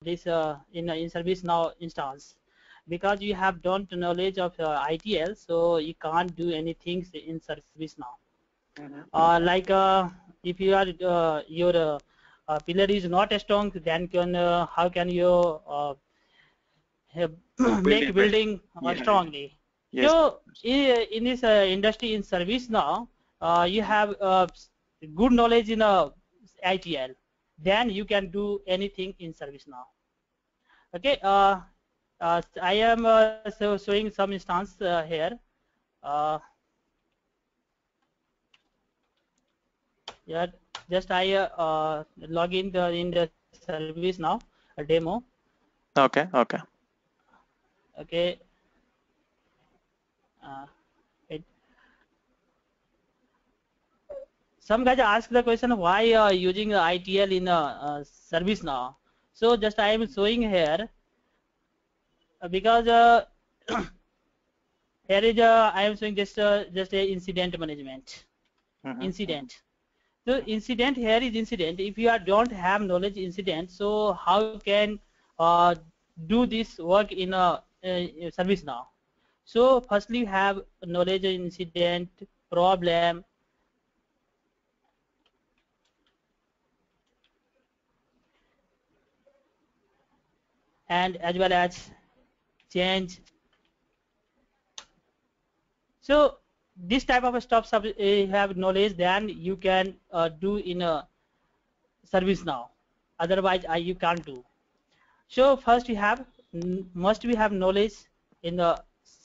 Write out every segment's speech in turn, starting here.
this in ServiceNow instance, because you have don't knowledge of ITL, so you can't do anything in ServiceNow. Like if you are your pillar is not strong, then how can you make building strongly? Yes. So in this industry in ServiceNow, you have good knowledge in ITL, then you can do anything in ServiceNow. Okay, I am showing some instance here. Yeah, just I log in the ServiceNow a demo. Okay. Okay. Okay. It, some guys ask the question why using ITL in ServiceNow. So just I am showing here because here is I am showing just a incident management. Incident. So incident here is incident. If you don't have knowledge incident, so how can do this work in a ServiceNow? So firstly, you have knowledge of incident, problem, and as well as change. So this type of stuff have knowledge, then you can do in a ServiceNow. Otherwise, you can't do. So first you have must we have knowledge in the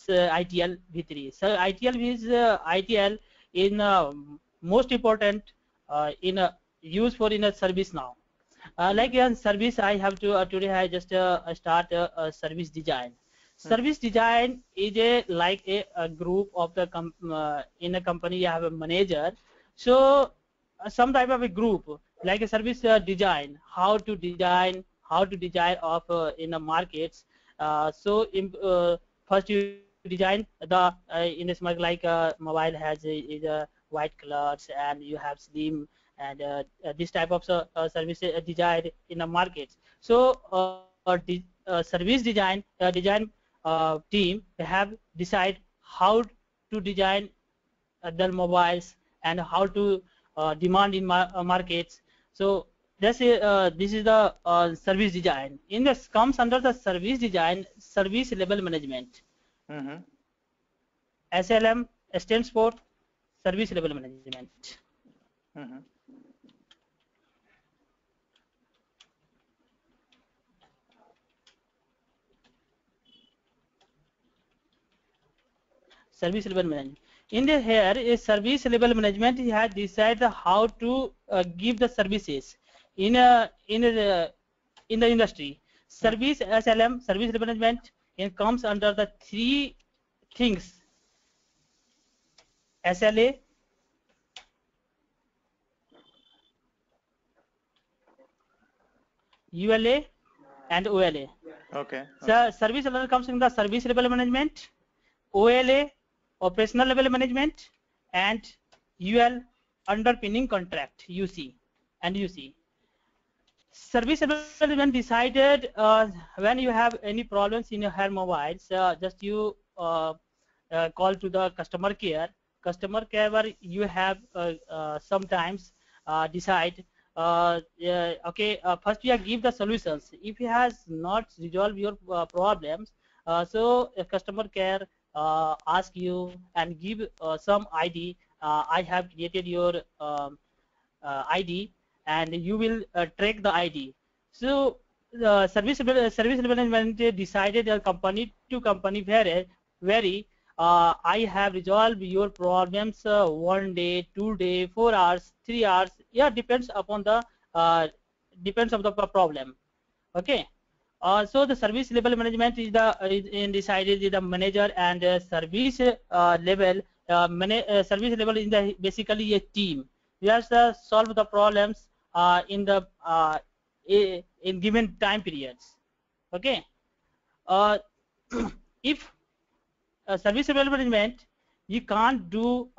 ITL v3. So ITL is ITL in most important in use for in a ServiceNow. Like in service, I have to today I just start a service design. Service design is like a group of the in a company you have a manager. So some type of a group like a service design, how to design of in the markets. So first you design the in this market like mobile has is a white colors and you have slim and this type of service design in the markets. So service design team have decide how to design the mobiles and how to demand in markets. So this is the service design. In this comes under the service design, service level management. SLM stands for service level management. Service level management. In the here is service level management. He has decided how to give the services in the industry. Service SLM, service level management, it comes under the three things: SLA, ULA, and OLA. Okay. So service level comes in the service level management, OLA, operational level management, and UL, underpinning contract, UC and UC. Service level when decided when you have any problems in your hair mobiles, just you call to the customer care. Customer care where you have sometimes decide okay, first you give the solutions. If he has not resolved your problems, so customer care ask you and give some ID. I have created your ID and you will track the ID. So the service management decided a company to company vary. I have resolved your problems 1 day, 2 day, 4 hours, 3 hours. Yeah, depends upon the depends of the problem. Okay. So the service level management is the decided the manager and service level service level is the basically a team. We have to solve the problems in the in given time periods. Okay. If service level management you can't do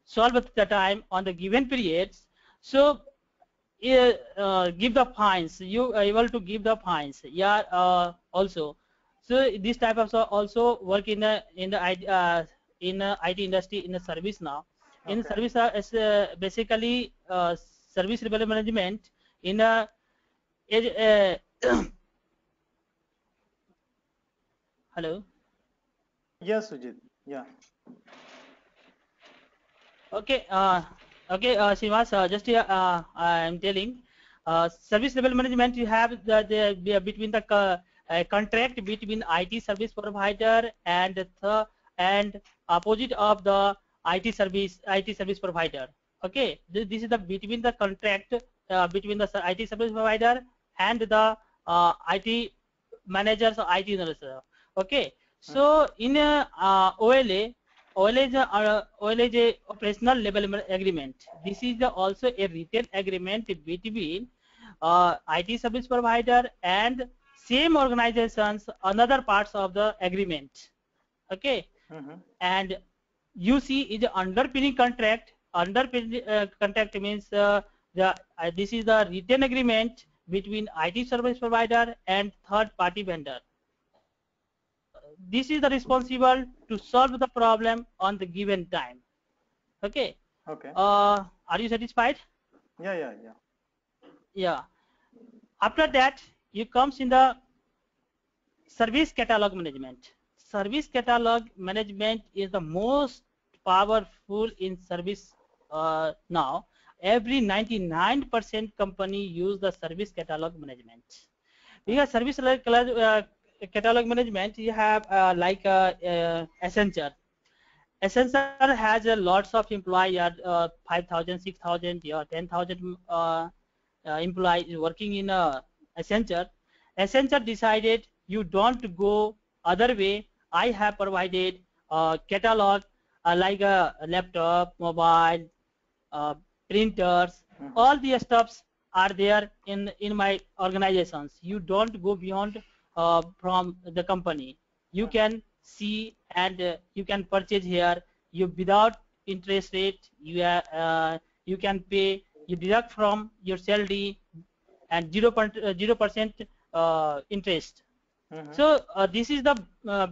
solve at the time on the given periods, so give the fines. You are able to give the fines. Yeah, also. So this type of also work in the IT industry in the service now. In Okay. service is basically service level management in a hello. Yes, Sujit. Yeah. Okay, Srinivas, just I'm telling, service level management, you have between the contract between IT service provider and opposite of the IT service provider. Okay, this is the between the contract between the IT service provider and the IT managers or IT nurses. Okay, so in OLA. OL is a operational level agreement. This is also a written agreement between IT service provider and same organizations, another parts of the agreement. Okay, and UC is underpinning contract. Underpinning contract means this is the written agreement between IT service provider and third party vendor. This is the responsible to solve the problem on the given time. Okay. Okay. Are you satisfied? Yeah. Yeah. After that, you comes in the service catalog management. Service catalog management is the most powerful in service now. Every 99% company use the service catalog management. Because service catalog management, you have like Accenture. Accenture has lots of employees, 5,000, 6,000, or 10,000 employees working in Accenture. Accenture decided you don't go other way. I have provided catalog like a laptop, mobile, printers, all the stuffs are there in my organizations. You don't go beyond from the company. You can see and you can purchase here. You without interest rate. You can pay. You deduct from your salary and 0% interest. So this is the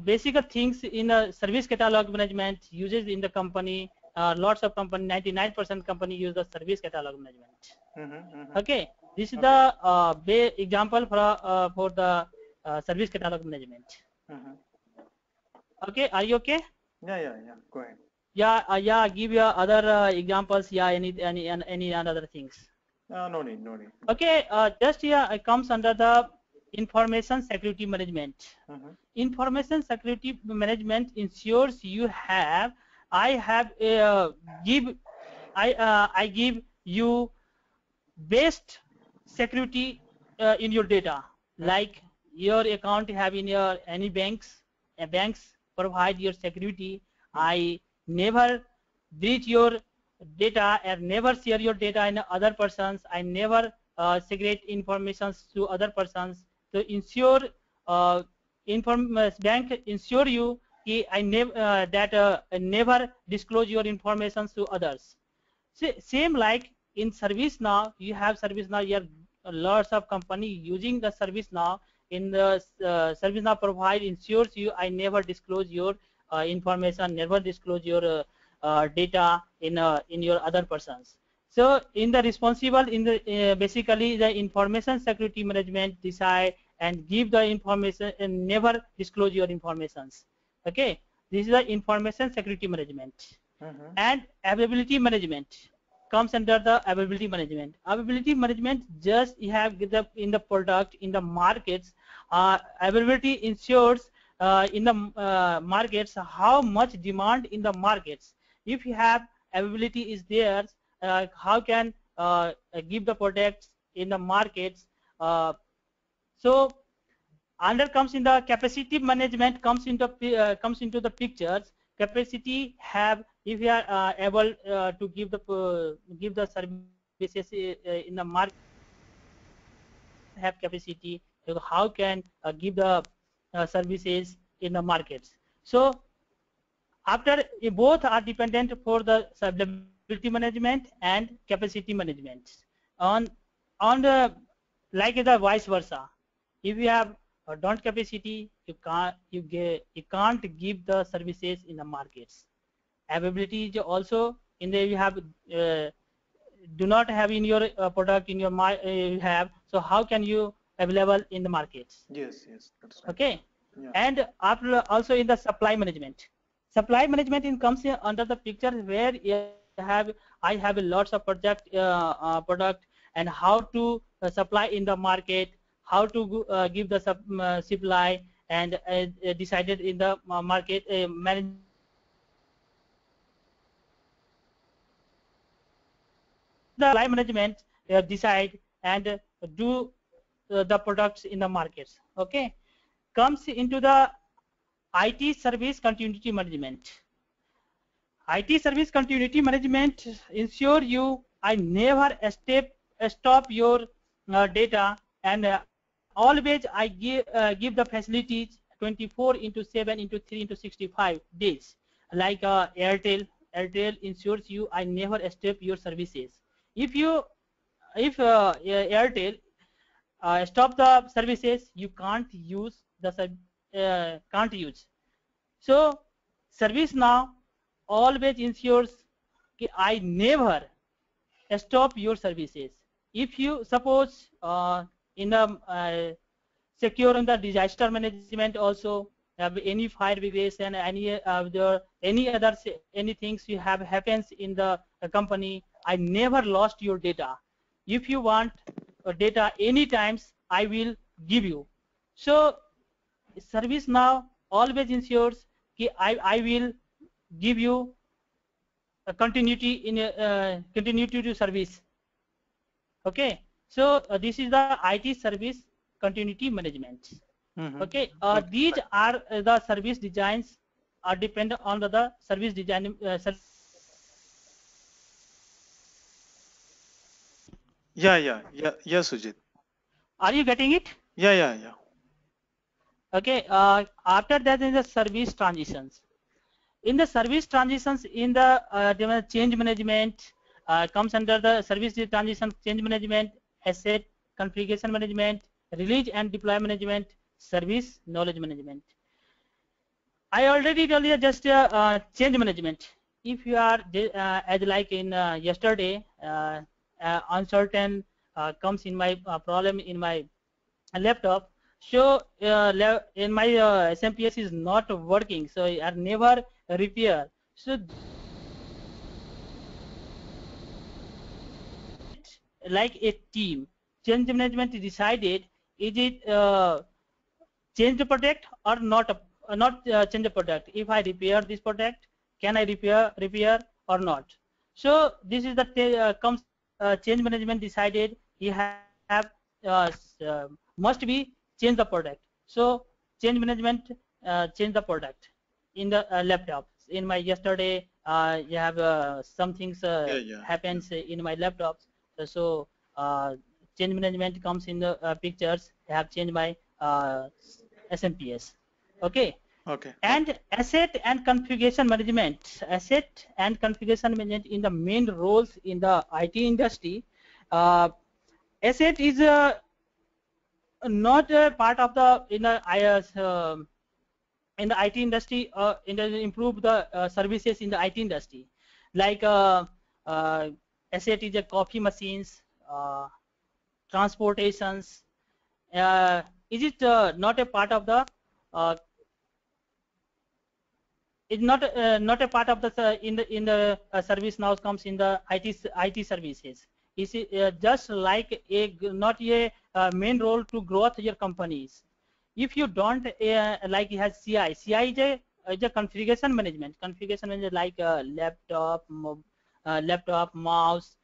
basic things in service catalog management uses in the company. Lots of company, 99% company use the service catalog management. Okay, this is the example for the service catalog management. Okay, are you okay? Yeah. Go ahead. Yeah. Give your other examples. Yeah, any other things. No need. Okay, just here it comes under the information security management. Information security management ensures you have. I give you best security in your data, like your account have in your any banks. Banks provide your security. I never breach your data and never share your data in other persons. I never secret information to other persons. To ensure bank ensure you I never disclose your information to others. Same like in ServiceNow, you have ServiceNow. You have lots of company using the ServiceNow. In the ServiceNow provide ensures you I never disclose your information, never disclose your data in your other persons. So in the responsible in the basically the information security management decide and give the information and never disclose your informations. Okay, this is the information security management. And availability management comes under the availability management. Availability management just you have in the product in the markets. Availability ensures in the markets how much demand in the markets. If you have availability is there, how can give the products in the markets. So under comes in the capacity management comes into the pictures. Capacity have if you are able to give the services in the market have capacity. So how can give the services in the markets. So after both are dependent for the availability management and capacity management on on the like the vice versa. If you have a don't capacity, you can't give the services in the markets. Availability is also in the you have do not have in your product in your you have, so how can you available in the markets? Yes, yes, that's right. Okay. Yeah. And after also in the supply management. Supply management in comes here under the picture where I have a lots of product and how to supply in the market, how to give the supply and decided in the market management. The supply management decide and do the products in the markets. Okay, comes into the IT service continuity management. IT service continuity management ensure you I never stop your data and always I give the facilities 24/7/3/65 days like Airtel ensures you I never stop your services. If Airtel stop the services, you can't use the can't use. So service now always ensures that I never stop your services. If you suppose in the secure in the disaster management also any fire brigades and any other any things you have happens in the company, I never lost your data. If you want data any times, I will give you. So service now always ensures that I will give you a continuity in continuity to service. Okay, so this is the IT service continuity management. Okay, these are the service designs are dependent on the service design. Yeah, Sujit. Are you getting it? Yeah. Okay, after that is the service transitions. In the service transitions, in the change management comes under the service transition change management, asset configuration management, release and deploy management, service knowledge management. I already told you just change management. If you are as like in yesterday, uncertain comes in my problem in my laptop. So in my SMPS is not working, so I never repair. So like a team, change management decided is it change the product or not change the product. If I repair this product, can I repair or not? So this is the comes change management decided you have must be change the product. So change management change the product in the laptop. In my yesterday, you have some things happens in my laptops. So change management comes in the pictures. I have changed my SMPS. Okay. Okay. And asset and configuration management. Asset and configuration management in the main roles in the IT industry. Asset is not a part of the in the IT industry in the improve the services in the IT industry, like asset is a coffee machines, transportations. Is it not a part of the it's not a part of the in the service now comes in the IT services. Is it just like a not a main role to growth your companies? If you don't like it has CI is a configuration management. Configuration management like laptop, mouse,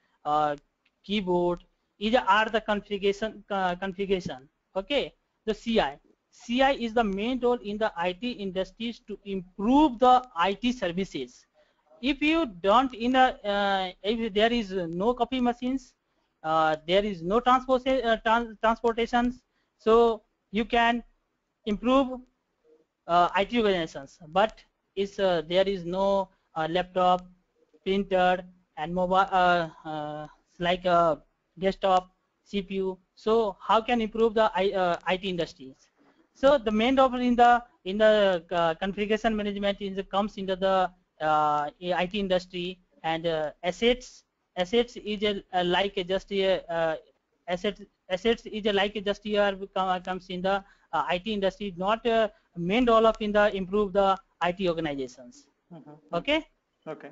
keyboard. These are the configuration. Okay, the CI is the main role in the IT industries to improve the IT services. If you don't if there is no copy machines, there is no transportations, so you can improve IT organizations. But there is no laptop, printer, and mobile like desktop. CPU. So how can improve the IT industries? So the main role in the configuration management comes into the IT industry, and assets is like just assets is like just here comes in the IT industry, not main role of in the improve the IT organizations. Okay. Okay.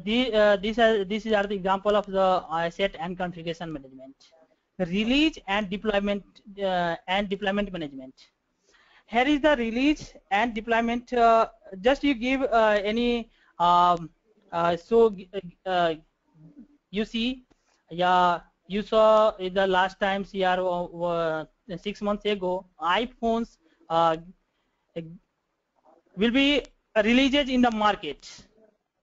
These are the example of the asset and configuration management. Release and deployment management. Here is the release and deployment. Just you give any you see, yeah, you saw in the last times here 6 months ago, iPhones will be released in the market,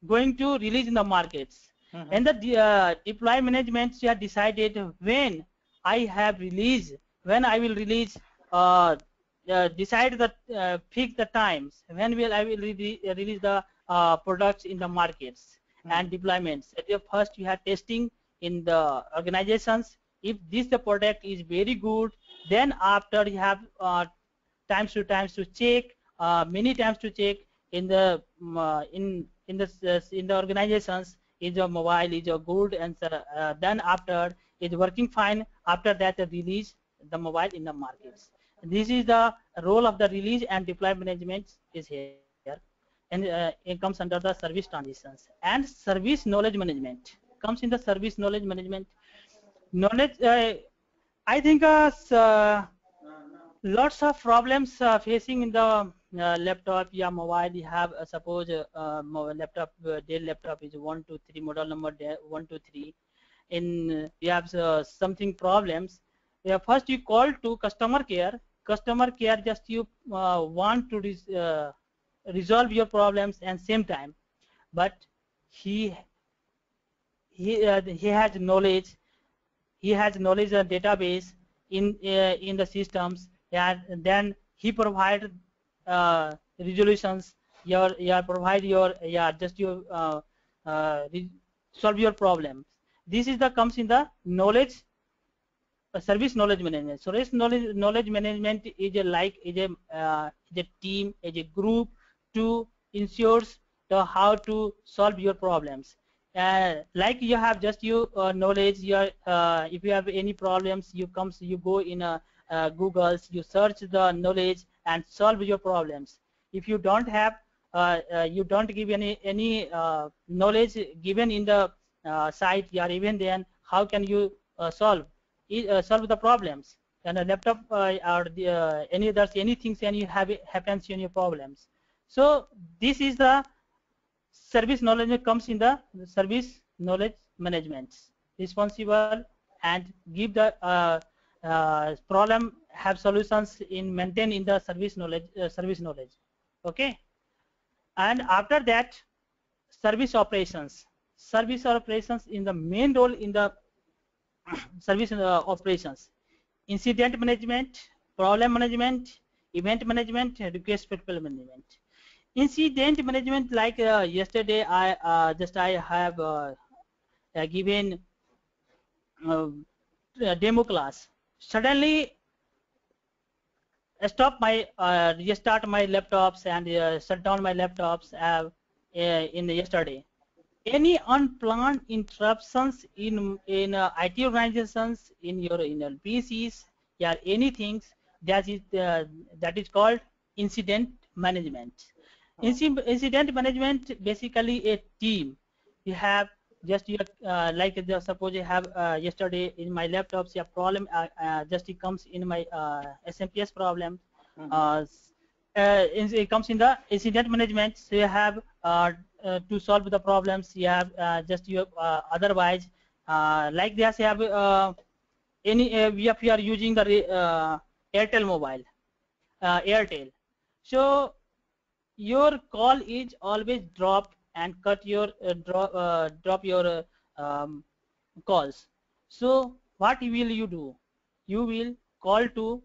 going to release in the markets. And the deploy management have decided when I have released, when I will release, decide the pick the times when I will release the products in the markets and deployments. At first you have testing in the organizations. If this the product is very good, then after you have times to check, many times to check in the in the organizations, is your mobile is your good, and then after is working fine, after that release the mobile in the markets. This is the role of the release and deploy management is here, and it comes under the service transitions. And service knowledge management comes in the service knowledge management. Knowledge, I think lots of problems facing in the laptop, yeah, mobile. You have suppose laptop, Dell laptop is 123 model number 123. In you have something problems. Yeah, first you call to customer care. Customer care just you want to resolve your problems and same time, but he has knowledge. He has knowledge of database in the systems, and then he provide resolutions. Provide your just your solve your problems. This is the comes in the knowledge. Service knowledge management. Service knowledge management is a team, is a group to ensures how to solve your problems. Like you have just your knowledge. If you have any problems, you go in Google's, you search the knowledge and solve your problems. If you don't have, you don't give any knowledge given in the site, even then how can you solve the problems? And a laptop or the, anything and you have happens in your problems. So this is the service knowledge comes in the service knowledge management, responsible and give the problem have solutions in maintain in the service knowledge. Okay. And after that, service operations in the main role in the service operations. Incident management, problem management, event management, request fulfill management. Incident management, like yesterday I have given a demo class. Suddenly stop my restart my laptops and shut down my laptops in yesterday. Any unplanned interruptions in IT organizations, in your PCs, yeah, anything that is called incident management. Incident management basically a team. You have just your like suppose you have yesterday in my laptops, your problem just it comes in my SMPS problem. It comes in the incident management. So you have to solve the problems. You have just you otherwise like this you have any if you are using the Airtel mobile, Airtel. So your call is always drop and cut your drop your calls. So what will you do? You will call to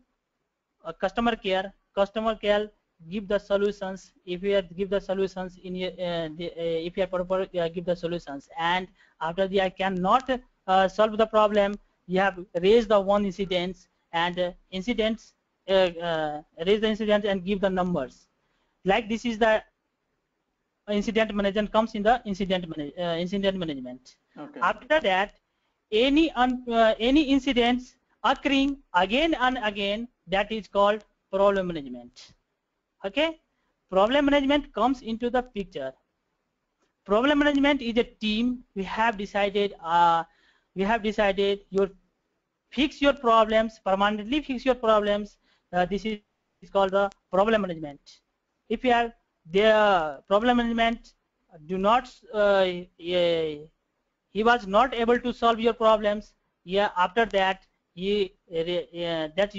customer care. Customer care give the solutions. If you give the solutions in your if you are proper give the solutions, and after the I cannot solve the problem, you have raised the one incidents and incidents raise the incident and give the numbers. Like this is the incident management comes in the incident management. Okay. After that, any incidents occurring again and again, that is called problem management. Okay, problem management comes into the picture. Problem management is a team. We have decided your fix your problems, permanently fix your problems. This is called the problem management. If you have the problem management do not he was not able to solve your problems, yeah, after that you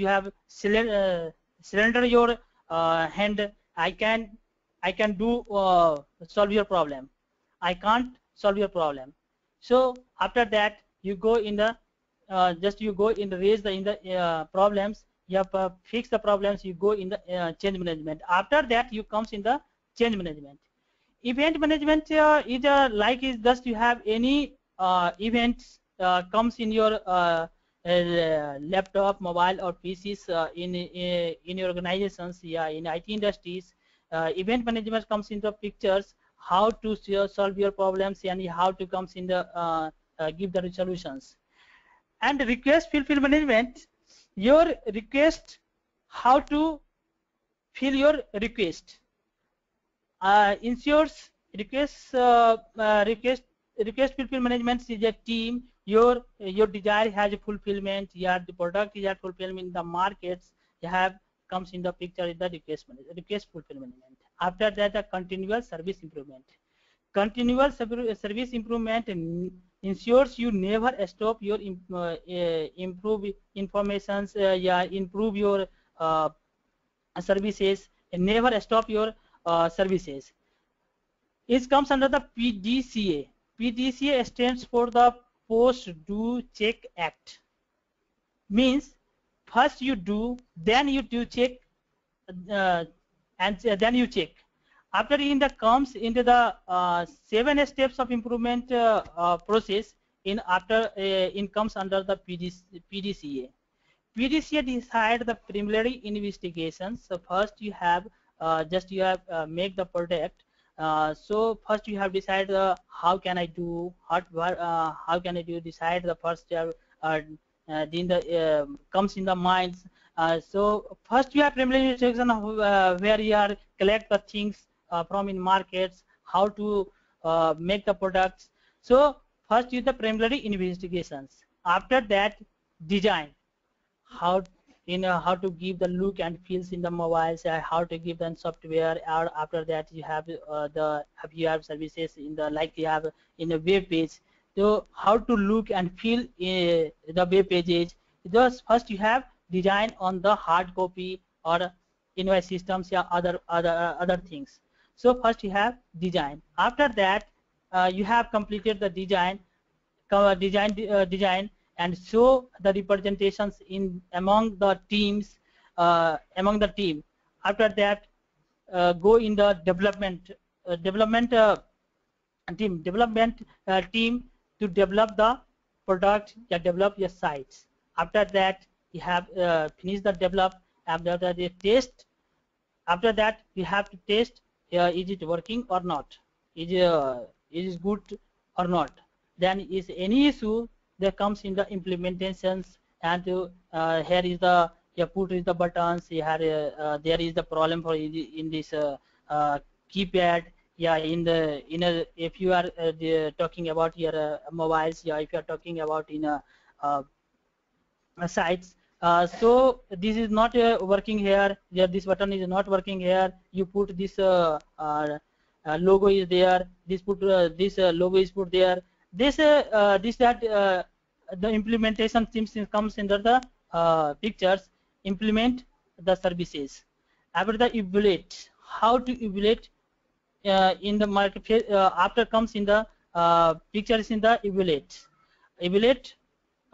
have surrender your hand. I can do solve your problem. I can't solve your problem. So after that you go in the raise the problems. You have fix the problems. You go in the change management. After that you comes in the change management. Event management is like is just you have any events comes in your laptop, mobile or PCs in your organizations, yeah, in IT industries. Event management comes into pictures, how to solve your problems and how to comes in the give the solutions. And request fulfill management, your request, how to fill your request. Ensures request fulfill management is a team. Your desire has a fulfillment. Your the product is at fulfillment in the markets. You have comes in the picture in the request fulfill management. After that, the continuous service improvement. Continuous service improvement ensures you never stop your improve informations. Yeah, improve your services and never stop your services. It comes under the PDCA. PDCA stands for the Post Do Check Act. Means first you do, then you do check, and then you check. After in the comes into the 7 steps of improvement process. In after in comes under the PDCA. PDCA decide the preliminary investigations. So first you have make the product. So first you have decided how can I do, how can I do, decide the first then the comes in the minds. So first you have preliminary investigation of where you are collect the things from in markets, how to make the products. So first you the preliminary investigations. After that, design. How to give the look and feels in the mobiles, how to give them software. Or after that you have you have services in the like you have in a web page. So how to look and feel the web pages. Those first you have design on the hard copy or invoice systems, yeah, other things. So first you have design. After that you have completed the design and show the representations in among the teams, After that go in the development team to develop the product, develop your sites. After that you have finished the develop. After that you test. After that you have to test is it working or not, is it good or not. Then is any issue that comes in the implementations, and here is the put is the buttons. Here there is the problem for in this keypad. Yeah, if you are talking about your mobiles, yeah, if you are talking about in sites. So this is not working here. Yeah, this button is not working here. You put this logo is there. This logo is put there. The implementation teams comes under the pictures. Implement the services. After the evaluate, how to evaluate in the market. After comes in the pictures in the evaluate. Evaluate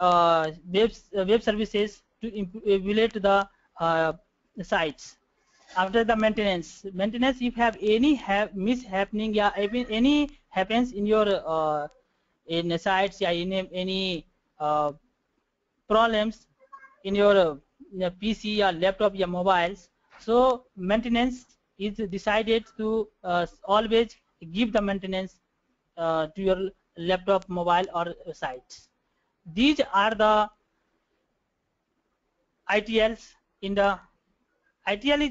web services to evaluate the sites. After the maintenance, if you have any mishappening, yeah, any happens in your in sites, yeah, in any problems in your PC or laptop or mobiles. So maintenance is decided to always give the maintenance to your laptop, mobile or sites. These are the ITLs in the ITL is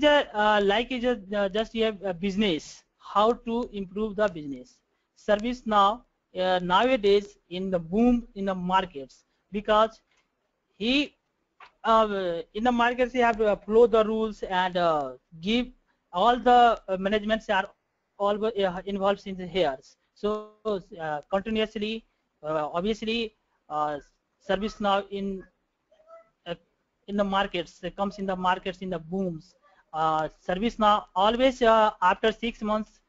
just a business. How to improve the business. Service now nowadays in the boom in the markets because he in the markets he have to follow the rules and give all the managements are all involved in the here. So continuously, obviously, service now uh, in the markets, it comes in the markets in the booms. Service now always after 6 months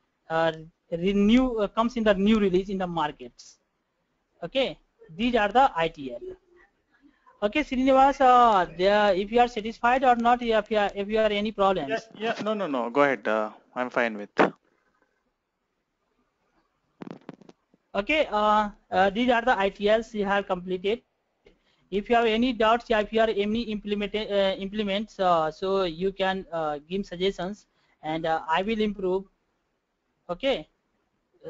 renew comes in the new release in the markets. Okay, these are the ITL. Okay, Srinivas, if you are satisfied or not, if you are any Yeah, problems. yeah, no. Go ahead. I'm fine with. Okay, these are the ITLs you have completed. If you have any doubts, if you are any implements, so you can give suggestions, and I will improve. Okay.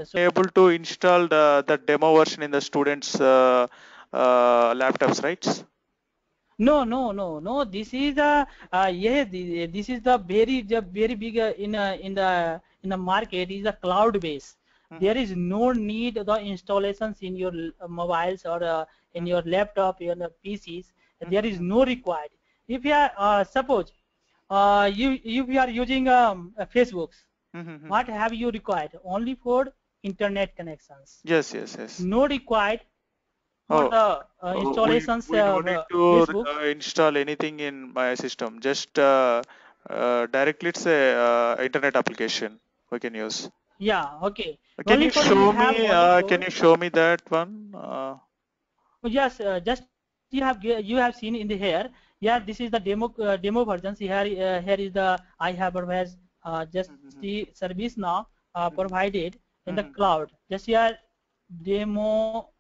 So Able to install the demo version in the students' laptops, right? no. This is the this is the very big in the market is a cloud base. There is no need the installations in your mobiles or in your laptop, in your PCs. There is no required. If you are suppose you are using Facebooks, what have you required? Only for internet connections. Yes. No required for Oh, the we installations we don't need to Facebook. install anything in my system. Just directly it's a internet application we can use. Yeah, okay. Can Only you for you show have me? only Can for you show me that one? yes, just you have seen in the here. Yeah, this is the demo versions. Here is the I have has just the service now provided in the cloud. Just here demo.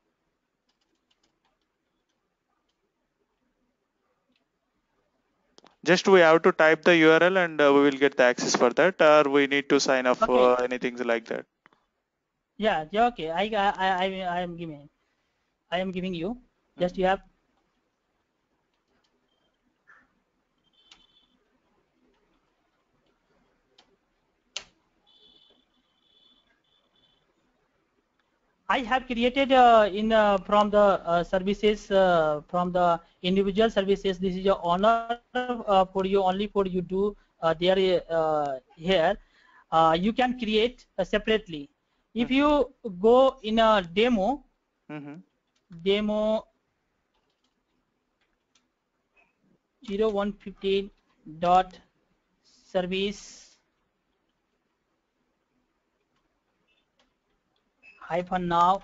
Just we have to type the URL and we will get the access for that, or we need to sign up Okay. for anything like that. Yeah. Okay. I am giving you. Just you have. I have created in from the services from the individual services. This is your honor for you only for you do there here. You can create separately. If you go in a demo 0115 dot service -now.com.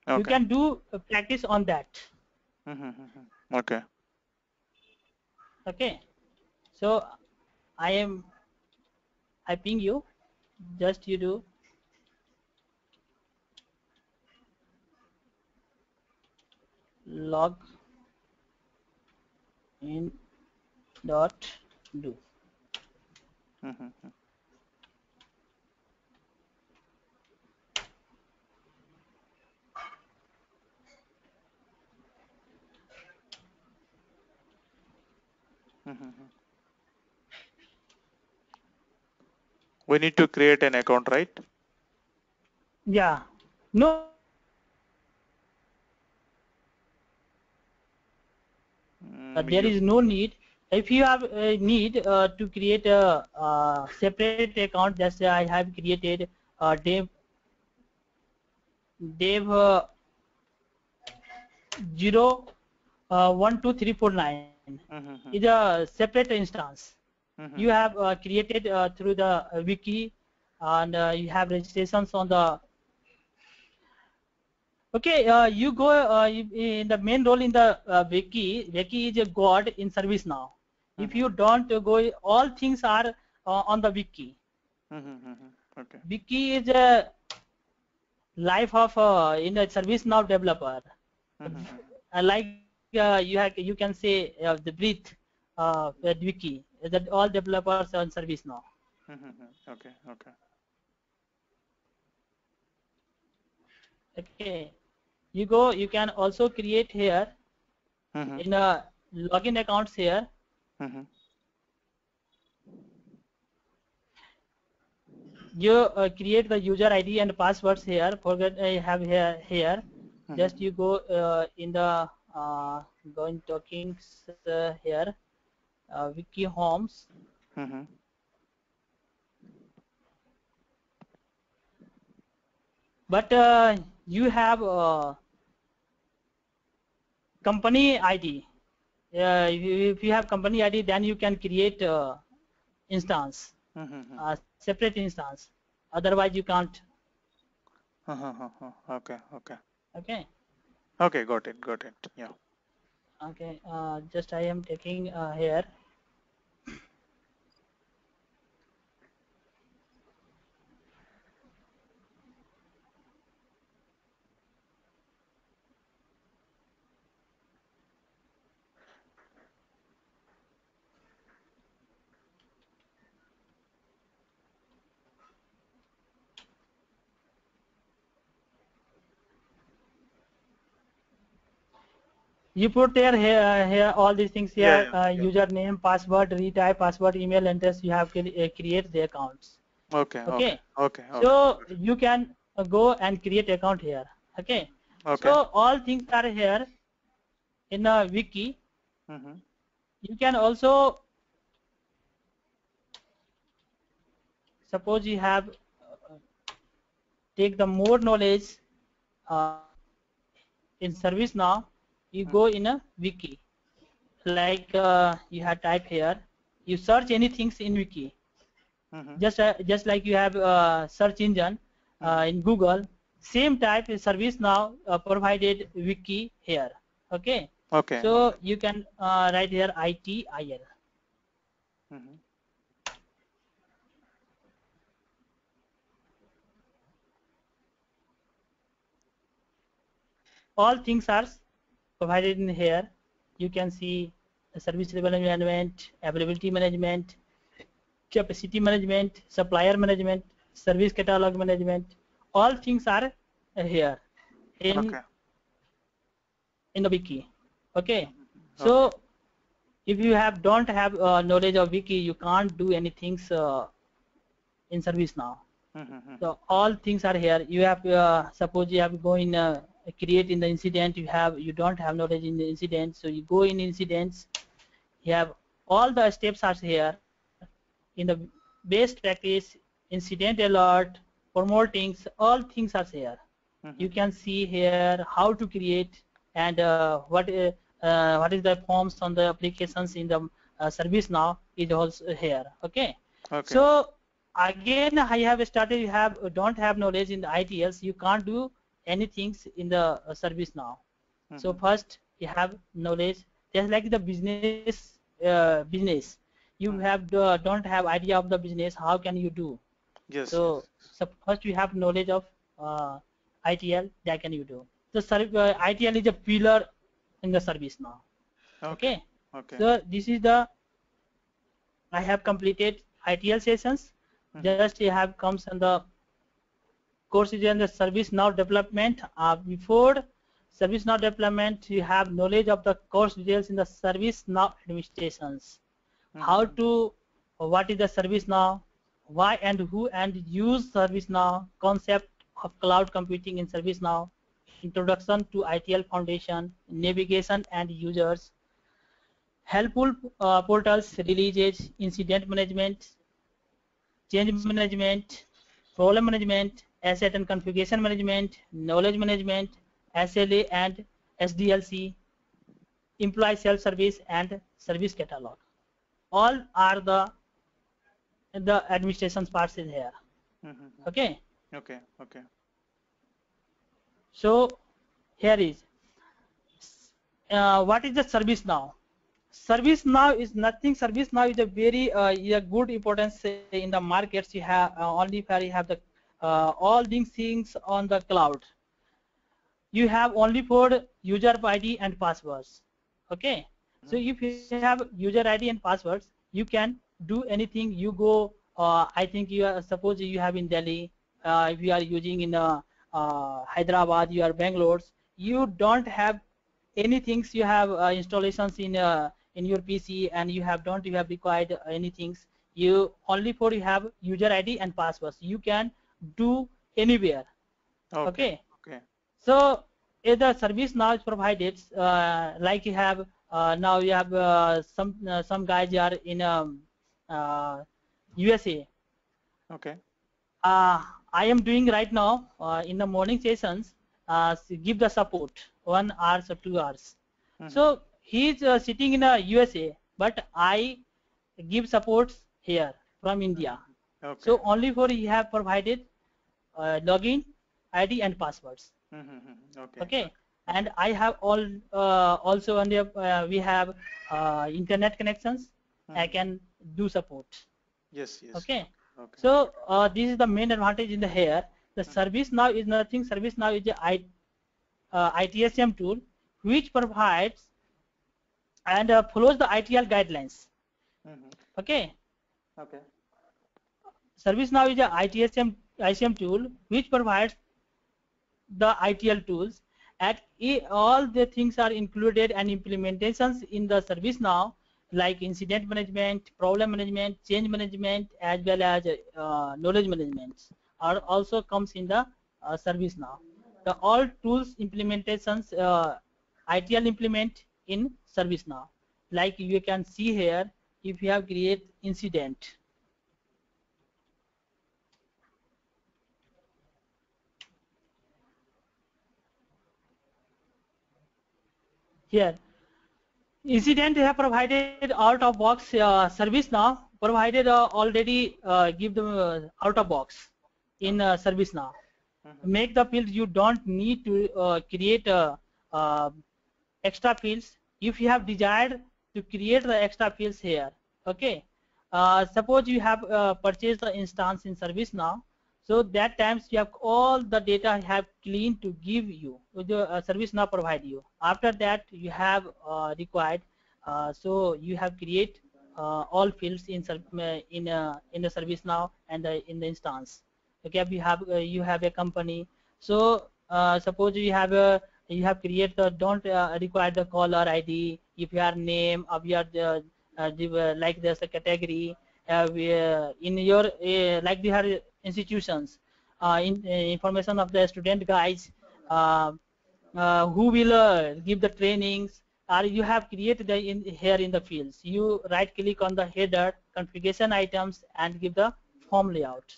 Okay. You can do practice on that. Okay. Okay. So I ping you. Just you do log in dot do. We need to create an account, right? Yeah. No. There is no need. If you have a need to create a separate account, just I have created dev 012349 is a separate instance. You have created through the wiki and you have registrations on the okay you go in the main role in the wiki is a god in service now. If you don't go, all things are on the wiki. Okay. Wiki is a life of in a service now developer. Like you can say the breathe wiki that all developers on service now. Okay. Okay. Okay, you can also create here in a login accounts here. You create the user ID and passwords here. Forget I have here. Just you go in the going talkings here, wiki homes. But you have company ID. If you have company ID, then you can create instance, separate instance. Otherwise, you can't. Okay. Okay. Okay. Okay. Got it. Got it. Yeah. Okay. Just I am taking here. You put here all these things here, Yeah. username, password, retype password, email address. You have to create the accounts. Okay. Okay. Okay. Okay. So you can go and create account here. Okay. Okay. So all things are here in a wiki. You can also suppose you have take the more knowledge in ServiceNow. You go in a wiki. Like you have type here, you search anything in wiki. Just like you have search engine in Google, same type is ServiceNow provided wiki here. Okay. Okay. So you can write here ITIL. All things are provided in here. You can see the service level management, availability management, capacity management, supplier management, service catalog management. All things are here in the wiki. Okay. So if you don't have knowledge of wiki, you can't do anything in ServiceNow. So all things are here. You have suppose you have to go in create in the incident. You don't have knowledge in the incident, so you go in incidents. You have all the steps are here in the best practice, incident alert, promoting, all things are here. You can see here how to create and what is the forms on the applications in the ServiceNow is also here. Okay. So again, I have started. You don't have knowledge in the ITLs. You can't do anything in the ServiceNow. So first you have knowledge. Just like the business, you have don't have idea of the business. How can you do? Yes. So first you have knowledge of ITL. That can you do. The ITL is a pillar in the ServiceNow. Okay. So this is the I have completed ITL sessions. Just you have comes in the course is in the ServiceNow development. Before ServiceNow development, you have knowledge of the course details in the ServiceNow administrations. How to, what is the ServiceNow, why and who and use ServiceNow, concept of cloud computing in ServiceNow, introduction to ITL foundation, navigation and users, helpful portals, releases, incident management, change management, problem management, asset and configuration management, knowledge management, SLA and SDLC, employee self-service and service catalog. All are the administration parts in here. Okay. Okay. So here is what is the ServiceNow? ServiceNow is nothing. ServiceNow is a very good importance in the markets. You have only where you have the all these things on the cloud. you have only for user ID and passwords. Okay, so if you have user ID and passwords, you can do anything. You go, I think you are, suppose you have in Delhi, if you are using in Hyderabad, you are Bangalore, you don't have anything. You have installations in your PC, and you have required anything. You only for you have user ID and passwords. You can do anywhere. Okay. Okay. Okay. So if the service now is provided, like you have now you have some guys are in USA. Okay. I am doing right now in the morning sessions. Give the support 1 hour or 2 hours. So he's sitting in a USA, but I give supports here from India. Okay. So only for he have provided login, ID and passwords. Okay. Okay, and I have all also on the we have internet connections. I can do support. Yes. Yes. Okay, Okay. so this is the main advantage in the here. The service now is nothing. Service now is the ITSM tool which provides and follows the ITL guidelines. Okay. Okay. ServiceNow is a ITSM tool which provides the ITL tools, and all the things are included and implementations in the ServiceNow, like incident management, problem management, change management, as well as knowledge management are also comes in the ServiceNow. The all tools implementations ITL implement in ServiceNow. Like you can see here, if you have create incident, here incident have provided out of box ServiceNow provided already give them out of box in ServiceNow. Make the fields, you don't need to create extra fields if you have desired to create the extra fields here. Okay, suppose you have purchased the instance in ServiceNow, so that times you have all the data have clean to give you, the ServiceNow provide you. After that you have required, so you have create all fields in the ServiceNow and in the instance. Okay, you have a company, so suppose you have created the don't require the caller ID. If your name of your like there's a category in your like they are institutions in information of the student guys who will give the trainings, or you have created the here in the fields. You right click on the header configuration items and give the form layouts.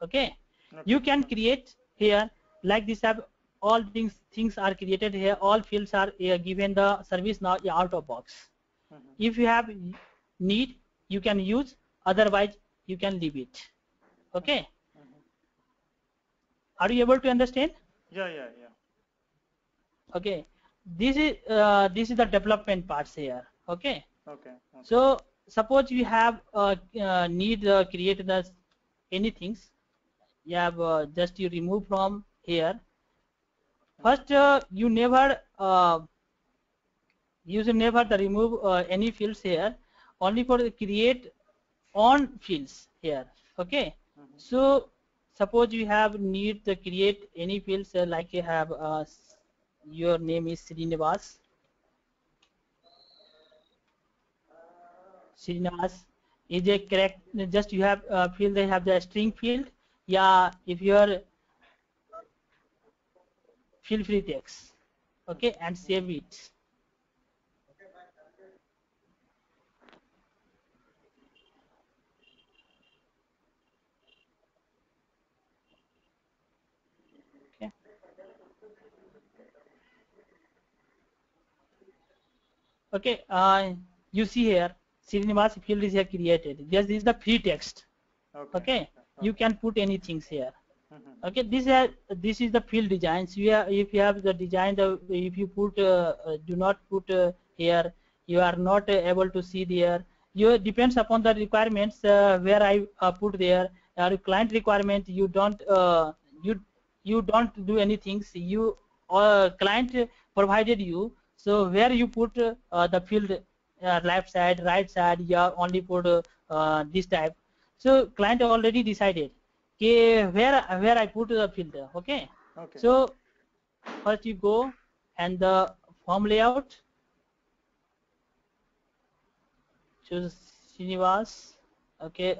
Okay, you can create here like this. Have all things are created here. All fields are given the ServiceNow out of box. If you have need, you can use. Otherwise, you can leave it. Okay. Are you able to understand? Yeah. Yeah. Yeah. Okay. This is the development parts here. Okay. Okay. So suppose you have need create the anything. You have just you remove from here. First, you never the remove any fields here. Only for the create on fields here. Okay. So suppose you have need to create any fields like you have your name is Srinivas. Srinivas is a correct. Just you have field. They have the string field. Yeah, if you are feel free text. Okay, and save it. Okay. Okay. You see here, Srinivas field is here created. This is the free text. Okay. You can put anything here. Okay. This is the field designs. If you have the design, if you put do not put here, you are not able to see there. You depends upon the requirements where I put there. Client requirement, you don't you don't do anything. You client provided you. So where you put the field left side, right side, you only put this type. So client already decided okay, where I put the field. Okay. Okay. So first you go and the form layout. Choose Srinivas. Okay.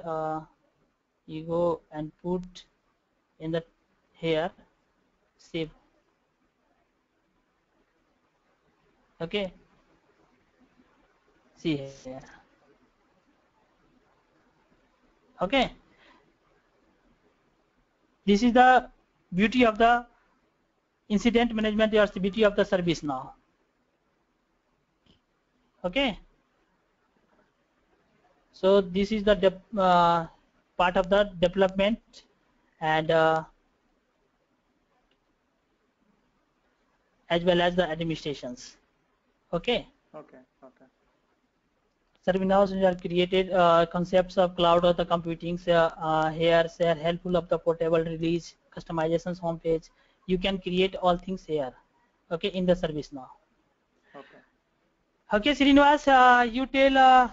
You go and put in the here save. Okay. See here. Okay. This is the beauty of the incident management or the beauty of the service now. Okay. So this is the part of the development and as well as the administrations. Okay. Okay. Okay. ServiceNow are created concepts of cloud or the computing here are helpful of the portable release customizations homepage. You can create all things here. Okay, in the ServiceNow. Okay. Okay, Srinivas, you tell